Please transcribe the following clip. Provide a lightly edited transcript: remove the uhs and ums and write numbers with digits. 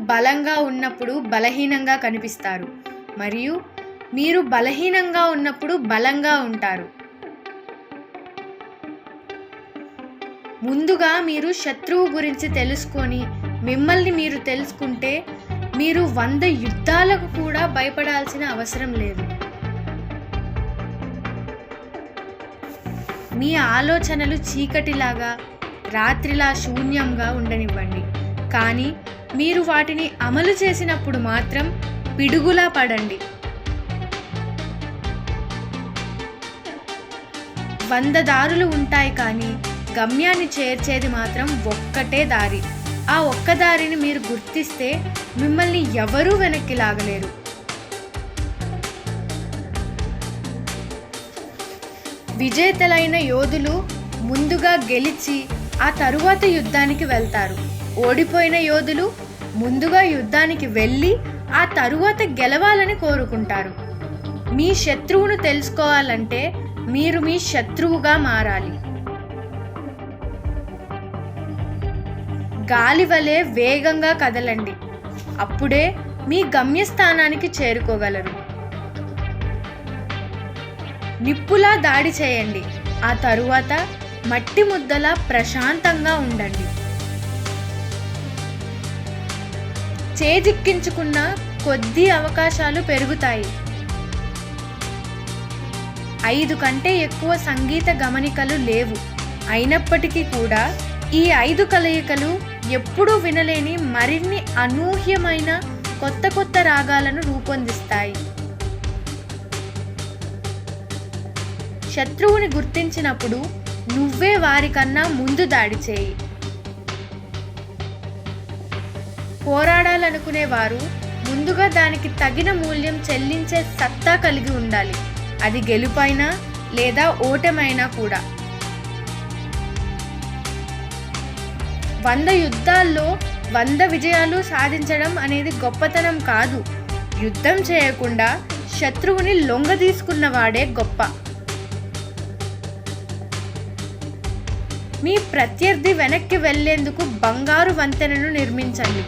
బలంగా ఉన్నప్పుడు బలహీనంగా కనిపిస్తారు, మరియు మీరు బలహీనంగా ఉన్నప్పుడు బలంగా ఉంటారు. ముందుగా మీరు శత్రువు గురించి తెలుసుకొని మిమ్మల్ని మీరు తెలుసుకుంటే మీరు 100 యుద్ధాలకు కూడా భయపడాల్సిన అవసరం లేదు. మీ ఆలోచనలు చీకటిలాగా, రాత్రిలా శూన్యంగా ఉండనివ్వండి. కానీ మీరు వాటిని అమలు చేసినప్పుడు మాత్రం పిడుగులా పడండి. 100 దారులు ఉంటాయి, కానీ గమ్యాన్ని చేర్చేది మాత్రం ఒక్కటే దారి. ఆ ఒక్క దారిని మీరు గుర్తిస్తే మిమ్మల్ని ఎవరూ వెనక్కి లాగలేరు. విజేతలైన యోధులు ముందుగా గెలిచి ఆ తరువాత యుద్ధానికి వెళ్తారు. ఓడిపోయిన యోధులు ముందుగా యుద్ధానికి వెళ్ళి ఆ తరువాత గెలవాలని కోరుకుంటారు. మీ శత్రువును తెలుసుకోవాలంటే మీరు మీ శత్రువుగా మారాలి. గాలి వలె వేగంగా కదలండి. అప్పుడే మీ గమ్యస్థానానికి చేరుకోగలరు. నిప్పులా దాడి చేయండి. ఆ తరువాత మట్టి ముద్దలా ప్రశాంతంగా ఉండండి. చేజిక్కించుకున్న కొద్ది అవకాశాలు పెరుగుతాయి. 5 కంటే ఎక్కువ సంగీత గమనికలు లేవు. అయినప్పటికీ కూడా ఈ 5 కలయికలు ఎప్పుడూ వినలేని మరిన్ని అనూహ్యమైన కొత్త రాగాలను రూపొందిస్తాయి. శత్రువుని గుర్తించినప్పుడు నువ్వే వారికన్నా ముందు దాడి చేయి. పోరాడాలనుకునేవారు ముందుగా దానికి తగిన మూల్యం చెల్లించే సత్తా కలిగి ఉండాలి. అది గెలుపైనా లేదా ఓటమైనా కూడా. 100 యుద్ధాల్లో 100 విజయాలు సాధించడం అనేది గొప్పతనం కాదు. యుద్ధం చేయకుండా శత్రువుని లొంగదీసుకున్నవాడే గొప్ప. మీ ప్రత్యర్థి వెనక్కి వెళ్లేందుకు బంగారు వంతెనను నిర్మించండి.